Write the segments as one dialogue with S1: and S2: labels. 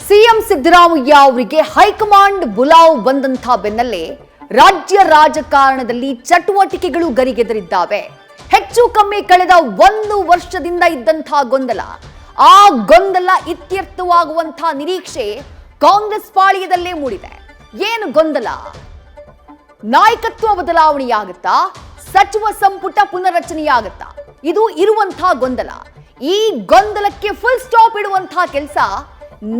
S1: CM Siddaramaiah ಅವರಿಗೆ high command ಬುಲಾವ್ ಬಂದಂತ ಬೆನ್ನಲ್ಲೇ ರಾಜ್ಯ ರಾಜಕಾರಣದಲ್ಲಿ ಚಟುವಟಿಕೆಗಳು ಗರಿಗೆದರಿದ್ದಾವೆ. ಹೆಚ್ಚು ಕಮ್ಮಿ ಕಳೆದ 1 ವರ್ಷದಿಂದ ಇದ್ದಂತಹ ಗೊಂದಲ, ಆ ಗೊಂದಲ ಇತ್ಯರ್ಥವಾಗುವಂತಹ ನಿರೀಕ್ಷೆ ಕಾಂಗ್ರೆಸ್ ಪಾಳ್ಯದಲ್ಲೇ ಮೂಡಿದೆ. ಏನು ಗೊಂದಲ? ನಾಯಕತ್ವ ಬದಲಾವಣೆಯಾಗುತ್ತಾ? ಸಚಿವ ಸಂಪುಟ ಪುನರ್ರಚನೆಯಾಗುತ್ತಾ? ಇದು ಇರುವಂತಹ ಗೊಂದಲ. ಈ ಗೊಂದಲಕ್ಕೆ ಫುಲ್ ಸ್ಟಾಪ್ ಇಡುವಂತಹ ಕೆಲಸ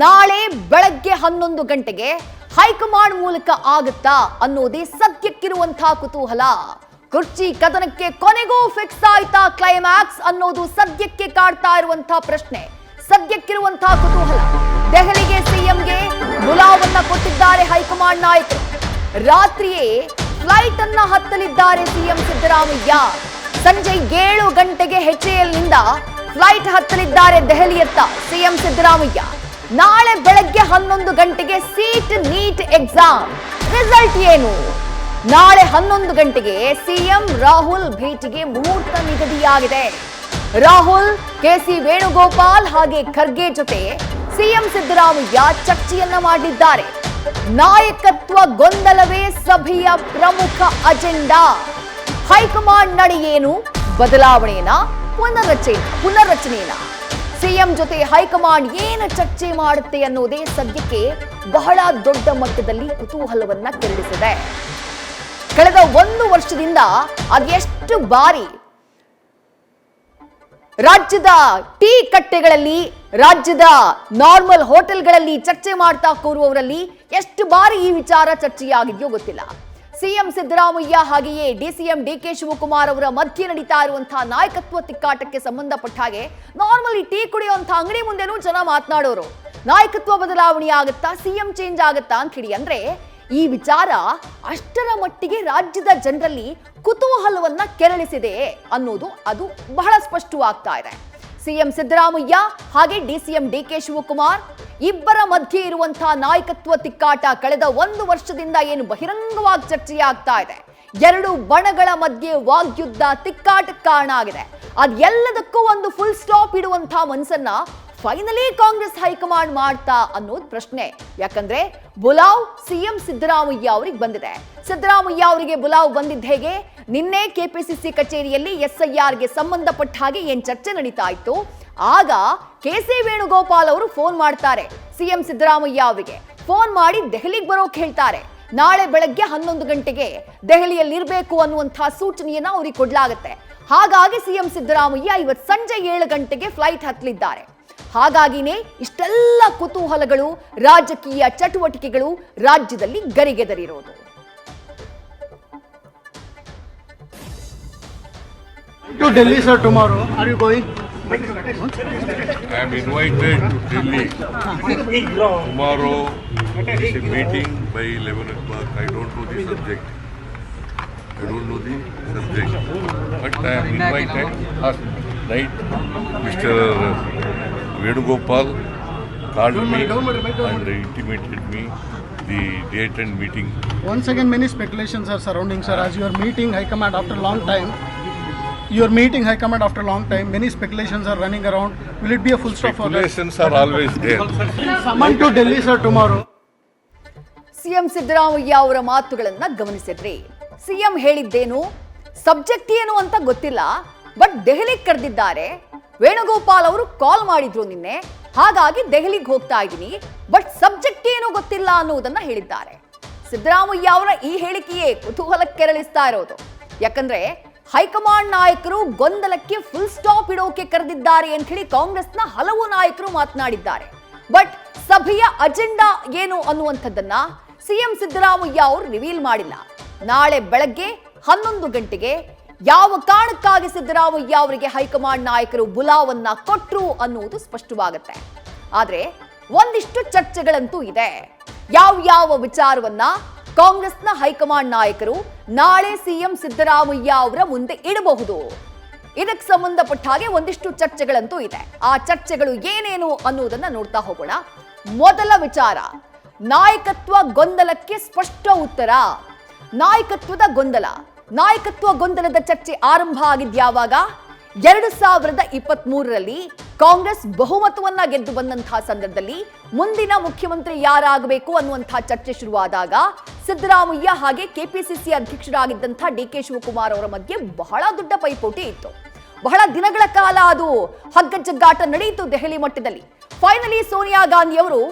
S1: ನಾಳೆ ಬೆಳಗ್ಗೆ 11 ಗಂಟೆಗೆ ಹೈಕಮಾಂಡ್ ಮೂಲಕ ಆಗುತ್ತಾ ಅನ್ನೋದೇ ಸದ್ಯಕ್ಕಿರುವಂತಹ ಕುತೂಹಲ. ಕುರ್ಚಿ ಕದನಕ್ಕೆ ಕೊನೆಗೂ ಫಿಕ್ಸ್ ಆಯ್ತಾ ಕ್ಲೈಮ್ಯಾಕ್ಸ್ ಅನ್ನೋದು ಸದ್ಯಕ್ಕೆ ಕಾಡ್ತಾ ಇರುವಂತಹ ಪ್ರಶ್ನೆ, ಸದ್ಯಕ್ಕಿರುವಂತಹ ಕುತೂಹಲ. ದೆಹಲಿಗೆ ಸಿಎಂಗೆ ಬುಲಾವನ್ನ ಕೊಟ್ಟಿದ್ದಾರೆ ಹೈಕಮಾಂಡ್ ನಾಯಕರು. ರಾತ್ರಿಯೇ ಫ್ಲೈಟ್ ಅನ್ನ ಹತ್ತಲಿದ್ದಾರೆ ಸಿಎಂ ಸಿದ್ದರಾಮಯ್ಯ. ಸಂಜೆ 7 ಗಂಟೆಗೆ HALನಿಂದ ಫ್ಲೈಟ್ ಹತ್ತಲಿದ್ದಾರೆ ದೆಹಲಿಯತ್ತ ಸಿಎಂ ಸಿದ್ದರಾಮಯ್ಯ. ನಾಳೆ ಬೆಳಗ್ಗೆ 11 ಗಂಟೆಗೆ ಸೀಟ್ ನೀಟ್ ಎಕ್ಸಾಮ್ ರಿಸಲ್ಟ್ ಏನು? ನಾಳೆ 11 ಗಂಟೆಗೆ ಸಿಎಂ ರಾಹುಲ್ ಭೇಟಿಗೆ ಮುಹೂರ್ತ ನಿಗದಿಯಾಗಿದೆ. ರಾಹುಲ್, KC ವೇಣುಗೋಪಾಲ್ ಹಾಗೆ ಖರ್ಗೆ ಜೊತೆ ಸಿಎಂ ಸಿದ್ದರಾಮಯ್ಯ ಚರ್ಚೆಯನ್ನ ಮಾಡಿದ್ದಾರೆ. ನಾಯಕತ್ವ ಗೊಂದಲವೇ ಸಭೆಯ ಪ್ರಮುಖ ಅಜೆಂಡಾ. ಹೈಕಮಾಂಡ್ ನಡೆ ಏನು? ಬದಲಾವಣೆಯನ್ನ ಪುನರ್ರಚನೆಯನ್ನ? ಸಿಎಂ ಜೊತೆ ಹೈಕಮಾಂಡ್ ಏನು ಚರ್ಚೆ ಮಾಡುತ್ತೆ ಅನ್ನೋದೇ ಸದ್ಯಕ್ಕೆ ಬಹಳ ದೊಡ್ಡ ಮಟ್ಟದಲ್ಲಿ ಕುತೂಹಲವನ್ನ ಕೆರಳಿಸಿದೆ. ಕಳೆದ 1 ವರ್ಷದಿಂದ ಅದೆಷ್ಟು ಬಾರಿ ರಾಜ್ಯದ ಟೀ ಕಟ್ಟೆಗಳಲ್ಲಿ, ರಾಜ್ಯದ ನಾರ್ಮಲ್ ಹೋಟೆಲ್ಗಳಲ್ಲಿ ಚರ್ಚೆ ಮಾಡ್ತಾ ಕೂರುವವರಲ್ಲಿ ಎಷ್ಟು ಬಾರಿ ಈ ವಿಚಾರ ಚರ್ಚೆಯಾಗಿದೆಯೋ ಗೊತ್ತಿಲ್ಲ. ಸಿಎಂ ಸಿದ್ದರಾಮಯ್ಯ ಹಾಗೆಯೇ DCM DK ಶಿವಕುಮಾರ್ ಅವರ ಮಧ್ಯೆ ನಡೀತಾ ಇರುವಂತಹ ನಾಯಕತ್ವ ತಿಕ್ಕಾಟಕ್ಕೆ ಸಂಬಂಧಪಟ್ಟ ಹಾಗೆ ನಾರ್ಮಲಿ ಟೀ ಕುಡಿಯುವಂತಹ ಅಂಗಡಿ ಮುಂದೆನೂ ಜನ ಮಾತನಾಡೋರು. ನಾಯಕತ್ವ ಬದಲಾವಣೆ ಆಗುತ್ತಾ, ಸಿಎಂ ಚೇಂಜ್ ಆಗುತ್ತಾ ಅಂತ ಹೇಳಿ. ಅಂದ್ರೆ ಈ ವಿಚಾರ ಅಷ್ಟರ ಮಟ್ಟಿಗೆ ರಾಜ್ಯದ ಜನರಲ್ಲಿ ಕುತೂಹಲವನ್ನ ಕೆರಳಿಸಿದೆ ಅನ್ನೋದು ಅದು ಬಹಳ ಸ್ಪಷ್ಟವಾಗ್ತಾ ಇದೆ. ಸಿಎಂ ಸಿದ್ದರಾಮಯ್ಯ ಹಾಗೆ DCM DK ಶಿವಕುಮಾರ್ ಇಬ್ಬರ ಮಧ್ಯೆ ಇರುವಂತಹ ನಾಯಕತ್ವ ತಿಕ್ಕಾಟ ಕಳೆದ 1 ವರ್ಷದಿಂದ ಏನು ಬಹಿರಂಗವಾಗಿ ಚರ್ಚೆಯಾಗ್ತಾ ಇದೆ. 2 ಬಣಗಳ ಮಧ್ಯೆ ವಾಗ್ಯುದ್ಧ, ತಿಕ್ಕಾಟಕ್ಕೆ ಕಾರಣ ಆಗಿದೆ. ಅದೆಲ್ಲದಕ್ಕೂ ಒಂದು ಫುಲ್ ಸ್ಟಾಪ್ ಇಡುವಂತಹ ಮನಸ್ಸನ್ನ ಫೈನಲಿ ಕಾಂಗ್ರೆಸ್ ಹೈಕಮಾಂಡ್ ಮಾಡ್ತಾ ಅನ್ನೋದು ಪ್ರಶ್ನೆ. ಯಾಕಂದ್ರೆ ಬುಲಾವ್ ಸಿಎಂ ಸಿದ್ದರಾಮಯ್ಯ ಅವರಿಗೆ ಬಂದಿದೆ. ಸಿದ್ದರಾಮಯ್ಯ ಅವರಿಗೆ ಬುಲಾವ್ ಬಂದಿದ್ದ ಹೇಗೆ? ನಿನ್ನೆ KPCC ಕಚೇರಿಯಲ್ಲಿ SIRಗೆ ಸಂಬಂಧಪಟ್ಟ ಹಾಗೆ ಏನ್ ಚರ್ಚೆ ನಡೀತಾ ಇತ್ತು, ಆಗ KC ವೇಣುಗೋಪಾಲ್ ಅವರು ಫೋನ್ ಮಾಡ್ತಾರೆ ಸಿಎಂ ಸಿದ್ದರಾಮಯ್ಯ ಅವರಿಗೆ. ಫೋನ್ ಮಾಡಿ ದೆಹಲಿಗೆ ಬರೋಕೆ ಹೇಳ್ತಾರೆ. ನಾಳೆ ಬೆಳಗ್ಗೆ 11 ಗಂಟೆಗೆ ದೆಹಲಿಯಲ್ಲಿ ಇರಬೇಕು ಅನ್ನುವಂತಹ ಸೂಚನೆಯನ್ನ ಅವ್ರಿಗೆ ಕೊಡ್ಲಾಗುತ್ತೆ. ಹಾಗಾಗಿ ಸಿಎಂ ಸಿದ್ದರಾಮಯ್ಯ ಇವತ್ತು ಸಂಜೆ 7 ಗಂಟೆಗೆ ಫ್ಲೈಟ್ ಹತ್ತಲಿದ್ದಾರೆ. ಹಾಗಾಗಿನೇ ಇಷ್ಟೆಲ್ಲ ಕುತೂಹಲಗಳು, ರಾಜಕೀಯ ಚಟುವಟಿಕೆಗಳು ರಾಜ್ಯದಲ್ಲಿ ಗರಿಗೆದರಿರೋದು.
S2: To Delhi, sir, tomorrow. Are you going?
S3: I am invited to Delhi. Tomorrow is a meeting by 11 o'clock. I don't know the subject. But I am invited. Last night, Mr. Venugopal called me and intimated me the date and meeting.
S2: Once again, many speculations are surrounding, sir, as you are meeting High Command after a long time. Many speculations are running around. Will it be a full stop for that?
S3: Speculations are always there.
S2: Summon to Delhi, sir, tomorrow.
S1: CM Siddaramaiah ಅವರ ಮಾತುಗಳನ್ನ ಗಮನಿಸಿದ್ರಿ. CM ಹೇಳಿದ್ದೇನು, subject ಏನು ಅಂತ ಗೊತ್ತಿಲ್ಲ, but ದೆಹಲಿಗೆ ಕರೆದಿದ್ದಾರೆ. ವೇಣುಗೋಪಾಲ್ ಅವರು ಕಾಲ್ ಮಾಡಿದ್ರು ನಿನ್ನೆ, ಹಾಗಾಗಿ ದೆಹಲಿಗೆ ಹೋಗ್ತಾ ಇದ್ದೀನಿ, ಬಟ್ ಸಬ್ಜೆಕ್ಟ್ ಏನು ಗೊತ್ತಿಲ್ಲ ಅನ್ನುವುದನ್ನ ಹೇಳಿದ್ದಾರೆ. ಸಿದ್ದರಾಮಯ್ಯ ಅವರ ಈ ಹೇಳಿಕೆಯೇ ಕುತೂಹಲ ಕೆರಳಿಸ್ತಾ ಇರೋದು. ಯಾಕಂದ್ರೆ ಹೈಕಮಾಂಡ್ ನಾಯಕರು ಗೊಂದಲಕ್ಕೆ ಫುಲ್ ಸ್ಟಾಪ್ ಇಡೋಕೆ ಕರೆದಿದ್ದಾರೆ ಅಂತ ಹೇಳಿ ಕಾಂಗ್ರೆಸ್ನ ಹಲವು ನಾಯಕರು ಮಾತನಾಡಿದ್ದಾರೆ. ಬಟ್ ಸಭೆಯ ಅಜೆಂಡಾ ಏನು ಅನ್ನುವಂಥದ್ದನ್ನ ಸಿಎಂ ಸಿದ್ದರಾಮಯ್ಯ ಅವರು ರಿವೀಲ್ ಮಾಡಿಲ್ಲ. ನಾಳೆ ಬೆಳಗ್ಗೆ 11 ಗಂಟೆಗೆ ಯಾವ ಕಾರಣಕ್ಕಾಗಿ ಸಿದ್ದರಾಮಯ್ಯ ಅವರಿಗೆ ಹೈಕಮಾಂಡ್ ನಾಯಕರು ಬುಲಾವನ್ನ ಕೊಟ್ರು ಅನ್ನುವುದು ಸ್ಪಷ್ಟವಾಗುತ್ತೆ. ಆದ್ರೆ ಒಂದಿಷ್ಟು ಚರ್ಚೆಗಳಂತೂ ಇದೆ. ಯಾವ ವಿಚಾರವನ್ನ ಕಾಂಗ್ರೆಸ್ನ ಹೈಕಮಾಂಡ್ ನಾಯಕರು ನಾಳೆ ಸಿಎಂ ಸಿದ್ದರಾಮಯ್ಯ ಅವರ ಮುಂದೆ ಇಡಬಹುದು, ಇದಕ್ಕೆ ಸಂಬಂಧಪಟ್ಟ ಹಾಗೆ ಒಂದಿಷ್ಟು ಚರ್ಚೆಗಳಂತೂ ಇದೆ. ಆ ಚರ್ಚೆಗಳು ಏನೇನು ಅನ್ನುವುದನ್ನ ನೋಡ್ತಾ ಹೋಗೋಣ. ಮೊದಲ ವಿಚಾರ, ನಾಯಕತ್ವ ಗೊಂದಲಕ್ಕೆ ಸ್ಪಷ್ಟ ಉತ್ತರ. ನಾಯಕತ್ವ ಗೊಂದಲದ ಚರ್ಚೆ ಆರಂಭ ಆಗಿದ್ಯಾವಾಗ? 2023ರಲ್ಲಿ ಕಾಂಗ್ರೆಸ್ ಬಹುಮತವನ್ನ ಗೆದ್ದು ಬಂದಂತಹ ಸಂದರ್ಭದಲ್ಲಿ ಮುಂದಿನ ಮುಖ್ಯಮಂತ್ರಿ ಯಾರಾಗಬೇಕು ಅನ್ನುವಂತಹ ಚರ್ಚೆ ಶುರುವಾದಾಗ ಸಿದ್ದರಾಮಯ್ಯ ಹಾಗೆ ಕೆಪಿಸಿಸಿ ಅಧ್ಯಕ್ಷರಾಗಿದ್ದಂತಹ ಡಿಕೆ ಶಿವಕುಮಾರ್ ಅವರ ಮಧ್ಯೆ ಬಹಳ ದೊಡ್ಡ ಪೈಪೋಟಿ ಇತ್ತು. ಬಹಳ ದಿನಗಳ ಕಾಲ ಅದು ಹಗ್ಗಜಗ್ಗಾಟ ನಡೆಯಿತು ದೆಹಲಿ ಮಟ್ಟದಲ್ಲಿ. ಫೈನಲಿ ಸೋನಿಯಾ ಗಾಂಧಿ ಅವರು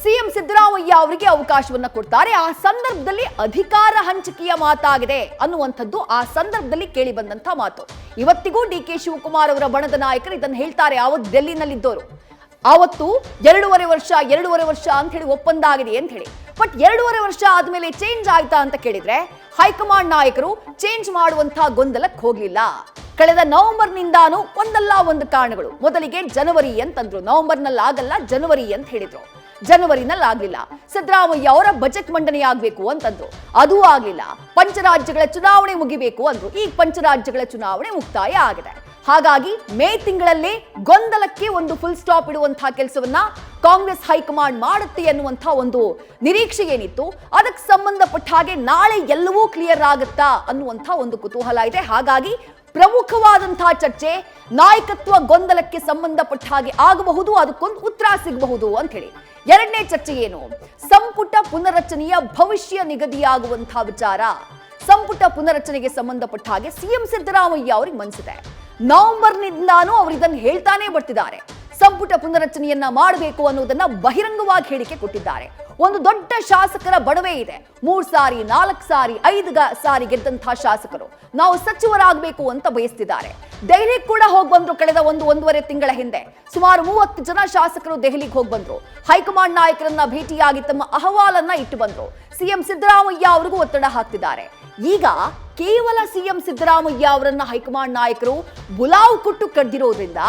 S1: ಸಿಎಂ ಸಿದ್ದರಾಮಯ್ಯ ಅವರಿಗೆ ಅವಕಾಶವನ್ನ ಕೊಡ್ತಾರೆ. ಆ ಸಂದರ್ಭದಲ್ಲಿ ಅಧಿಕಾರ ಹಂಚಿಕೆಯ ಮಾತಾಗಿದೆ ಅನ್ನುವಂಥದ್ದು ಆ ಸಂದರ್ಭದಲ್ಲಿ ಕೇಳಿ ಬಂದಂತ ಮಾತು. ಇವತ್ತಿಗೂ ಡಿಕೆ ಶಿವಕುಮಾರ್ ಅವರ ಬಣದ ನಾಯಕರು ಇದನ್ನು ಹೇಳ್ತಾರೆ. ಅವತ್ತು ಡೆಲ್ಲಿನಲ್ಲಿದ್ದವರು ಆವತ್ತು 2.5 ವರ್ಷ ಅಂತ ಹೇಳಿ ಒಪ್ಪಂದ ಆಗಿದೆ ಅಂತ ಹೇಳಿ. ಬಟ್ 2.5 ವರ್ಷ ಆದ್ಮೇಲೆ ಚೇಂಜ್ ಆಯ್ತಾ ಅಂತ ಕೇಳಿದ್ರೆ ಹೈಕಮಾಂಡ್ ನಾಯಕರು ಚೇಂಜ್ ಮಾಡುವಂತಹ ಗೊಂದಲಕ್ಕೆ ಹೋಗ್ಲಿಲ್ಲ. ಕಳೆದ ನವೆಂಬರ್ನಿಂದಾನು ಒಂದಲ್ಲ ಒಂದು ಕಾರಣಗಳು. ಮೊದಲಿಗೆ ಜನವರಿ ಅಂತಂದ್ರು, ನವೆಂಬರ್ನಲ್ಲಿ ಆಗಲ್ಲ ಜನವರಿ ಅಂತ ಹೇಳಿದ್ರು. ಜನವರಿನಲ್ಲಿ ಆಗ್ಲಿಲ್ಲ. ಸಿದ್ದರಾಮಯ್ಯ ಅವರ ಬಜೆಟ್ ಮಂಡನೆ ಆಗ್ಬೇಕು ಅಂತಂದ್ರು, ಅದೂ ಆಗ್ಲಿಲ್ಲ. ಪಂಚರಾಜ್ಯಗಳ ಚುನಾವಣೆ ಮುಗಿಬೇಕು ಅಂದ್ರು, ಈಗ ಪಂಚರಾಜ್ಯಗಳ ಚುನಾವಣೆ ಮುಕ್ತಾಯ ಆಗಿದೆ. ಹಾಗಾಗಿ ಮೇ ತಿಂಗಳಲ್ಲೇ ಗೊಂದಲಕ್ಕೆ ಒಂದು ಫುಲ್ ಸ್ಟಾಪ್ ಇಡುವಂತಹ ಕೆಲಸವನ್ನ ಕಾಂಗ್ರೆಸ್ ಹೈಕಮಾಂಡ್ ಮಾಡುತ್ತೆ ಅನ್ನುವಂತಹ ಒಂದು ನಿರೀಕ್ಷೆ ಏನಿತ್ತು, ಅದಕ್ಕೆ ಸಂಬಂಧಪಟ್ಟ ಹಾಗೆ ನಾಳೆ ಎಲ್ಲವೂ ಕ್ಲಿಯರ್ ಆಗುತ್ತಾ ಅನ್ನುವಂತಹ ಒಂದು ಕುತೂಹಲ ಇದೆ. ಹಾಗಾಗಿ ಪ್ರಮುಖವಾದಂತಹ ಚರ್ಚೆ ನಾಯಕತ್ವ ಗೊಂದಲಕ್ಕೆ ಸಂಬಂಧಪಟ್ಟ ಹಾಗೆ ಆಗಬಹುದು, ಅದಕ್ಕೊಂದು ಉತ್ತರ ಸಿಗಬಹುದು ಅಂತ ಹೇಳಿ. ಎರಡನೇ ಚರ್ಚೆ ಏನು? ಸಂಪುಟ ಪುನರಚನೆಯ ಭವಿಷ್ಯ ನಿಗದಿಯಾಗುವಂತಹ ವಿಚಾರ. ಸಂಪುಟ ಪುನರಚನೆಗೆ ಸಂಬಂಧಪಟ್ಟ ಹಾಗೆ ಸಿಎಂ ಸಿದ್ದರಾಮಯ್ಯ ಅವರಿಗೆ ಮನಸ್ಸಿದೆ. ನವೆಂಬರ್ನಿಂದಾನು ಅವರು ಇದನ್ನು ಹೇಳ್ತಾನೆ ಬರ್ತಿದ್ದಾರೆ. ಸಂಪುಟ ಪುನರಚನೆಯನ್ನ ಮಾಡಬೇಕು ಅನ್ನೋದನ್ನ ಬಹಿರಂಗವಾಗಿ ಹೇಳಿಕೆ ಕೊಟ್ಟಿದ್ದಾರೆ. ಒಂದು ದೊಡ್ಡ ಶಾಸಕರ ಬಡವೆ ಇದೆ. 3 ಸಾರಿ 4 ಸಾರಿ 5 ಸಾರಿ ಗೆದ್ದಂತಹ ಶಾಸಕರು ನಾವು ಸಚಿವರಾಗಬೇಕು ಅಂತ ಬಯಸ್ತಿದ್ದಾರೆ. ದೆಹಲಿ ಕೂಡ ಹೋಗಿ ಬಂದ್ರು. ಕಳೆದ 1.5 ತಿಂಗಳ ಹಿಂದೆ ಸುಮಾರು 30 ಜನ ಶಾಸಕರು ದೆಹಲಿಗೆ ಹೋಗಿ ಬಂದ್ರು. ಹೈಕಮಾಂಡ್ ನಾಯಕರನ್ನ ಭೇಟಿಯಾಗಿ ತಮ್ಮ ಅಹವಾಲನ್ನ ಇಟ್ಟು ಬಂದ್ರು. ಸಿಎಂ ಸಿದ್ದರಾಮಯ್ಯ ಅವರಿಗೂ ಒತ್ತಡ ಹಾಕ್ತಿದ್ದಾರೆ. ಈಗ ಕೇವಲ ಸಿಎಂ ಸಿದ್ದರಾಮಯ್ಯ ಅವರನ್ನ ಹೈಕಮಾಂಡ್ ನಾಯಕರು ಬುಲಾವ್ ಕೊಟ್ಟು ಕರೆದಿರೋದ್ರಿಂದ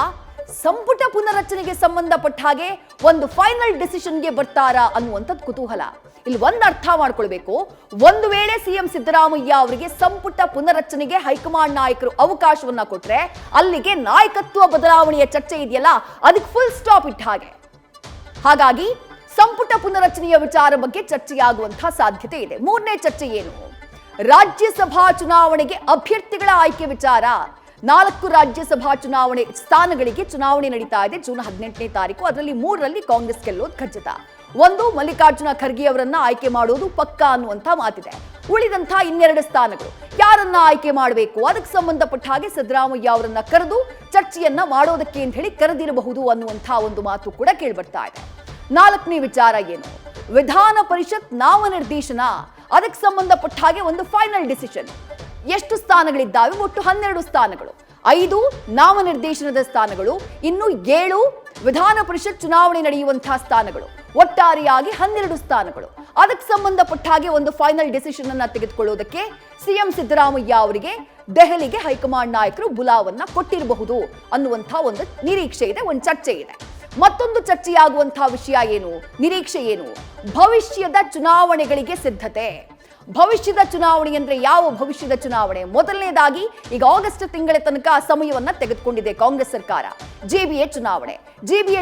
S1: ಸಂಪುಟ ಪುನರಚನೆಗೆ ಸಂಬಂಧಪಟ್ಟ ಹಾಗೆ ಒಂದು ಫೈನಲ್ ಡಿಸಿಷನ್ಗೆ ಬರ್ತಾರಾ ಅನ್ನುವಂಥದ್ದು ಕುತೂಹಲ. ಇಲ್ಲಿ ಒಂದು ಅರ್ಥ ಮಾಡ್ಕೊಳ್ಬೇಕು, ಒಂದು ವೇಳೆ ಸಿಎಂ ಸಿದ್ದರಾಮಯ್ಯ ಅವರಿಗೆ ಸಂಪುಟ ಪುನರಚನೆಗೆ ಹೈಕಮಾಂಡ್ ನಾಯಕರು ಅವಕಾಶವನ್ನ ಕೊಟ್ರೆ ಅಲ್ಲಿಗೆ ನಾಯಕತ್ವ ಬದಲಾವಣೆಯ ಚರ್ಚೆ ಇದೆಯಲ್ಲ, ಅದಕ್ಕೆ ಫುಲ್ ಸ್ಟಾಪ್ ಇಟ್ಟ ಹಾಗೆ. ಹಾಗಾಗಿ ಸಂಪುಟ ಪುನರಚನೆಯ ವಿಚಾರ ಬಗ್ಗೆ ಚರ್ಚೆಯಾಗುವಂತಹ ಸಾಧ್ಯತೆ ಇದೆ. ಮೂರನೇ ಚರ್ಚೆ ಏನು? ರಾಜ್ಯಸಭಾ ಚುನಾವಣೆಗೆ ಅಭ್ಯರ್ಥಿಗಳ ಆಯ್ಕೆ ವಿಚಾರ. 4 ರಾಜ್ಯಸಭಾ ಚುನಾವಣೆ ಸ್ಥಾನಗಳಿಗೆ ಚುನಾವಣೆ ನಡೀತಾ ಇದೆ. ಜೂನ್ 18ನೇ ತಾರೀಕು. ಅದರಲ್ಲಿ 3ರಲ್ಲಿ ಕಾಂಗ್ರೆಸ್ ಗೆಲ್ಲೋದು ಖಚಿತ. ಒಂದು, ಮಲ್ಲಿಕಾರ್ಜುನ ಖರ್ಗೆ ಅವರನ್ನ ಆಯ್ಕೆ ಮಾಡೋದು ಪಕ್ಕಾ ಅನ್ನುವಂಥ ಮಾತಿದೆ. ಉಳಿದಂತಹ 2 ಸ್ಥಾನಗಳು ಯಾರನ್ನ ಆಯ್ಕೆ ಮಾಡಬೇಕು, ಅದಕ್ಕೆ ಸಂಬಂಧಪಟ್ಟ ಹಾಗೆ ಸಿದ್ದರಾಮಯ್ಯ ಅವರನ್ನ ಕರೆದು ಚರ್ಚೆಯನ್ನ ಮಾಡೋದಕ್ಕೆ ಅಂತ ಹೇಳಿ ಕರೆದಿರಬಹುದು ಅನ್ನುವಂತಹ ಒಂದು ಮಾತು ಕೂಡ ಕೇಳ್ಬರ್ತಾ ಇದೆ. 4ನೇ ವಿಚಾರ ಏನು? ವಿಧಾನ ಪರಿಷತ್ ನಾಮನಿರ್ದೇಶನ. ಅದಕ್ಕೆ ಸಂಬಂಧಪಟ್ಟ ಹಾಗೆ ಒಂದು ಫೈನಲ್ ಡಿಸಿಷನ್. ಎಷ್ಟು ಸ್ಥಾನಗಳಿದ್ದಾವೆ? ಒಟ್ಟು 12 ಸ್ಥಾನಗಳು. 5 ನಾಮನಿರ್ದೇಶನದ ಸ್ಥಾನಗಳು, ಇನ್ನು 7 ವಿಧಾನ ಪರಿಷತ್ ಚುನಾವಣೆ ನಡೆಯುವಂತಹ ಸ್ಥಾನಗಳು. ಒಟ್ಟಾರೆಯಾಗಿ 12 ಸ್ಥಾನಗಳು. ಅದಕ್ಕೆ ಸಂಬಂಧಪಟ್ಟ ಹಾಗೆ ಒಂದು ಫೈನಲ್ ಡಿಸಿಷನ್ ಅನ್ನ ತೆಗೆದುಕೊಳ್ಳೋದಕ್ಕೆ ಸಿಎಂ ಸಿದ್ದರಾಮಯ್ಯ ಅವರಿಗೆ ದೆಹಲಿಗೆ ಹೈಕಮಾಂಡ್ ನಾಯಕರು ಬುಲಾವನ್ನ ಕೊಟ್ಟಿರಬಹುದು ಅನ್ನುವಂತಹ ಒಂದು ನಿರೀಕ್ಷೆ ಇದೆ, ಒಂದು ಚರ್ಚೆ ಇದೆ. ಮತ್ತೊಂದು ಚರ್ಚೆಯಾಗುವಂತಹ ವಿಷಯ ಏನು, ನಿರೀಕ್ಷೆ ಏನು? ಭವಿಷ್ಯದ ಚುನಾವಣೆಗಳಿಗೆ ಸಿದ್ಧತೆ. ಭವಿಷ್ಯದ ಚುನಾವಣೆ ಅಂದ್ರೆ ಯಾವ ಭವಿಷ್ಯದ ಚುನಾವಣೆ? ಮೊದಲನೇದಾಗಿ ಈಗ ಆಗಸ್ಟ್ ತಿಂಗಳ ತನಕ ಸಮಯವನ್ನ ತೆಗೆದುಕೊಂಡಿದೆ ಕಾಂಗ್ರೆಸ್ ಸರ್ಕಾರ. ಜೆಬಿಎ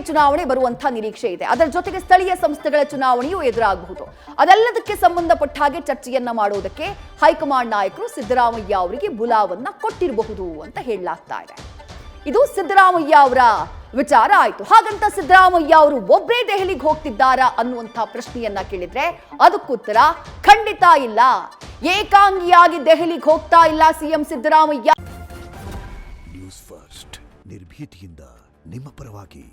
S1: ಚುನಾವಣೆ ಬರುವಂತಹ ನಿರೀಕ್ಷೆ ಇದೆ. ಅದರ ಜೊತೆಗೆ ಸ್ಥಳೀಯ ಸಂಸ್ಥೆಗಳ ಚುನಾವಣೆಯೂ ಎದುರಾಗಬಹುದು. ಅದೆಲ್ಲದಕ್ಕೆ ಸಂಬಂಧಪಟ್ಟ ಹಾಗೆ ಚರ್ಚೆಯನ್ನ ಮಾಡುವುದಕ್ಕೆ ಹೈಕಮಾಂಡ್ ನಾಯಕರು ಸಿದ್ದರಾಮಯ್ಯ ಅವರಿಗೆ ಬುಲಾವನ್ನ ಕೊಟ್ಟಿರಬಹುದು ಅಂತ ಹೇಳಲಾಗ್ತಾ ಇದೆ. ಇದು ಸಿದ್ದರಾಮಯ್ಯ ಅವರ ವಿಚಾರ ಆಯ್ತು. ಹಾಗಂತ ಸಿದ್ದರಾಮಯ್ಯ ಅವರು ಒಬ್ಬರೇ ದೆಹಲಿಗೆ ಹೋಗ್ತಿದ್ದಾರಾ ಅನ್ನುವಂಥ ಪ್ರಶ್ನೆಯನ್ನ ಕೇಳಿದ್ರೆ ಅದಕ್ಕುತ್ತರ ಖಂಡಿತ ಇಲ್ಲ. ಏಕಾಂಗಿಯಾಗಿ ದೆಹಲಿಗೆ ಹೋಗ್ತಾ ಇಲ್ಲ ಸಿಎಂ ಸಿದ್ದರಾಮಯ್ಯ.
S4: ನ್ಯೂಸ್ ಫಸ್ಟ್ ನಿರ್ಭೀತಿಯಿಂದ ನಿಮ್ಮ ಪರವಾಗಿ.